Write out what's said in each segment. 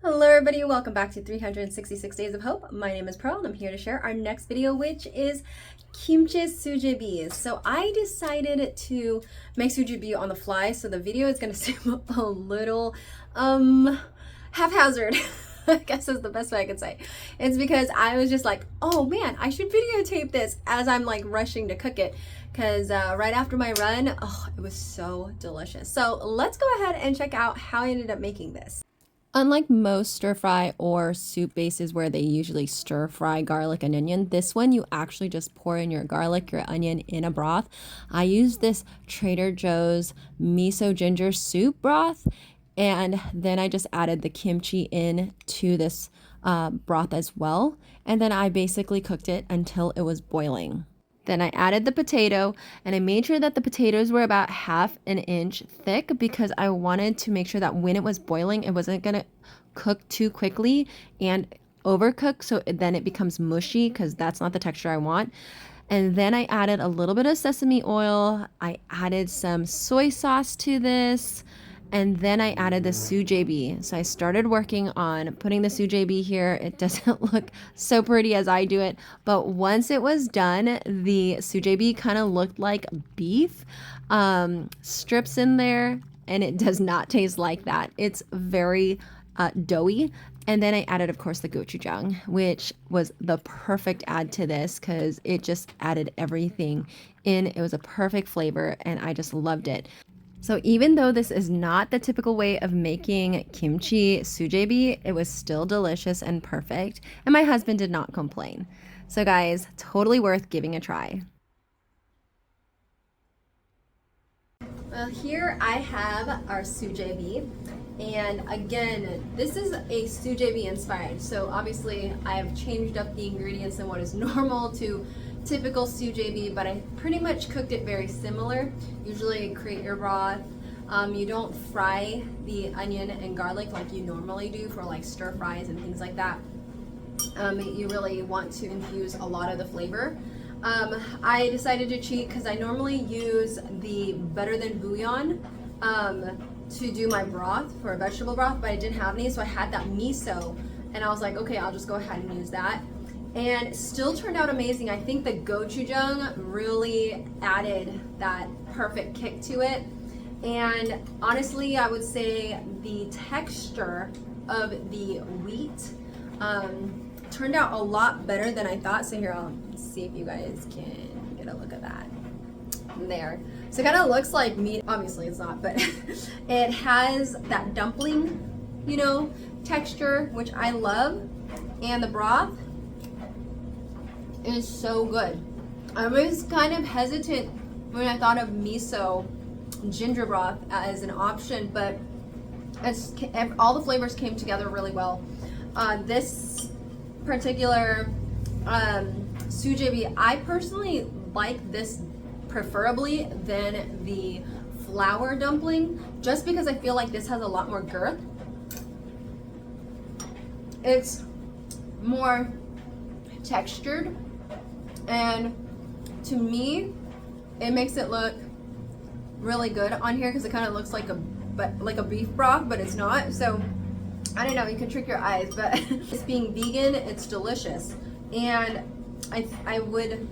Hello everybody, welcome back to 366 Days of Hope. My name is Pearl and I'm here to share our next video, which is kimchi sujebi. So I decided to make sujebi on the fly, so the video is going to seem a little haphazard. I guess is the best way I could say. It's because I was just like, oh man, I should videotape this as I'm like rushing to cook it, because right after my run, oh, it was so delicious. So let's go ahead and check out how I ended up making this. Unlike most stir fry or soup bases where they usually stir fry garlic and onion, this one you actually just pour in your garlic, your onion in a broth. I used this Trader Joe's miso ginger soup broth, and then I just added the kimchi in to this broth as well. And then I basically cooked it until it was boiling. Then I added the potato, and I made sure that the potatoes were about half an inch thick because I wanted to make sure that when it was boiling, it wasn't gonna cook too quickly and overcook, so then it becomes mushy, because that's not the texture I want. And then I added a little bit of sesame oil. I added some soy sauce to this. And then I added the sujebi. So I started working on putting the sujebi here. It doesn't look so pretty as I do it, but once it was done, the sujebi kind of looked like beef strips in there, and it does not taste like that. It's very doughy. And then I added, of course, the gochujang, which was the perfect add to this because it just added everything in. It was a perfect flavor, and I just loved it. So even though this is not the typical way of making kimchi sujebi, it was still delicious and perfect, and my husband did not complain. So guys, totally worth giving a try. Well, here I have our sujebi, and again, this is a sujebi inspired. So obviously I have changed up the ingredients and what is normal to typical sujebi, but I pretty much cooked it very similar. Usually create your broth. You don't fry the onion and garlic like you normally do for like stir fries and things like that. You really want to infuse a lot of the flavor. I decided to cheat because I normally use the better than bouillon to do my broth for a vegetable broth, but I didn't have any, so I had that miso, and I was like, okay, I'll just go ahead and use that. And still turned out amazing. I think the gochujang really added that perfect kick to it. And honestly, I would say the texture of the wheat turned out a lot better than I thought. So here, I'll see if you guys can get a look at that. There. So it kind of looks like meat. Obviously it's not, but it has that dumpling, texture, which I love. And the broth is so good. I was kind of hesitant when I thought of miso ginger broth as an option, but all the flavors came together really well. This particular sujebi, I personally like this preferably than the flour dumpling, just because I feel like this has a lot more girth. It's more textured, and to me it makes it look really good on here because it kind of looks like a beef broth, but it's not. So I don't know, you can trick your eyes, but it's being vegan, it's delicious, and I would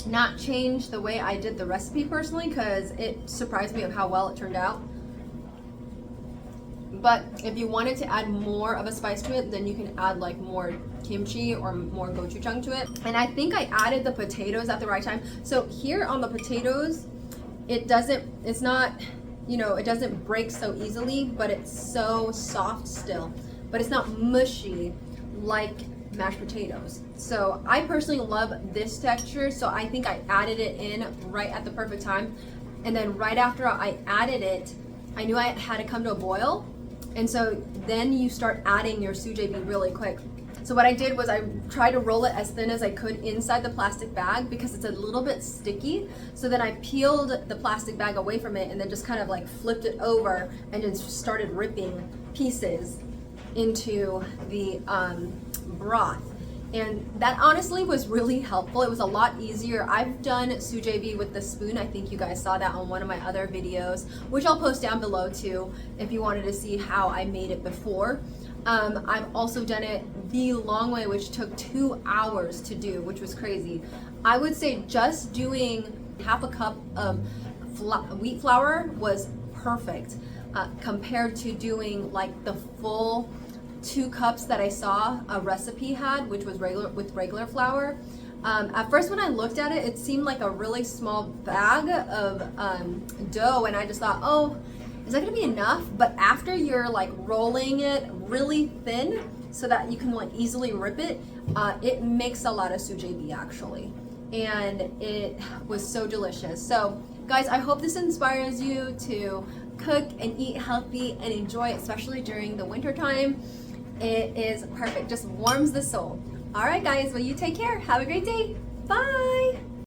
not change the way I did the recipe personally because it surprised me of how well it turned out. But if you wanted to add more of a spice to it, then you can add like more kimchi or more gochujang to it. And I think I added the potatoes at the right time. So here on the potatoes, it doesn't break so easily, but it's so soft still. But it's not mushy like mashed potatoes. So I personally love this texture, so I think I added it in right at the perfect time. And then right after I added it, I knew I had to come to a boil. And so then you start adding your sujebi really quick. So what I did was I tried to roll it as thin as I could inside the plastic bag because it's a little bit sticky. So then I peeled the plastic bag away from it and then just kind of like flipped it over and just started ripping pieces into the broth. And that honestly was really helpful. It was a lot easier. I've done sujebi with the spoon. I think you guys saw that on one of my other videos, which I'll post down below too if you wanted to see how I made it before. I've also done it the long way, which took 2 hours to do, which was crazy. I would say just doing half a cup of wheat flour was perfect compared to doing like the full 2 cups that I saw a recipe had, which was regular flour. At first when I looked at it, it seemed like a really small bag of dough, and I just thought, oh, is that gonna be enough? But after you're like rolling it really thin so that you can like easily rip it, it makes a lot of sujebi actually. And it was so delicious. So guys, I hope this inspires you to cook and eat healthy and enjoy it, especially during the winter time. It is perfect, just warms the soul. All right guys, well, you take care. Have a great day. Bye.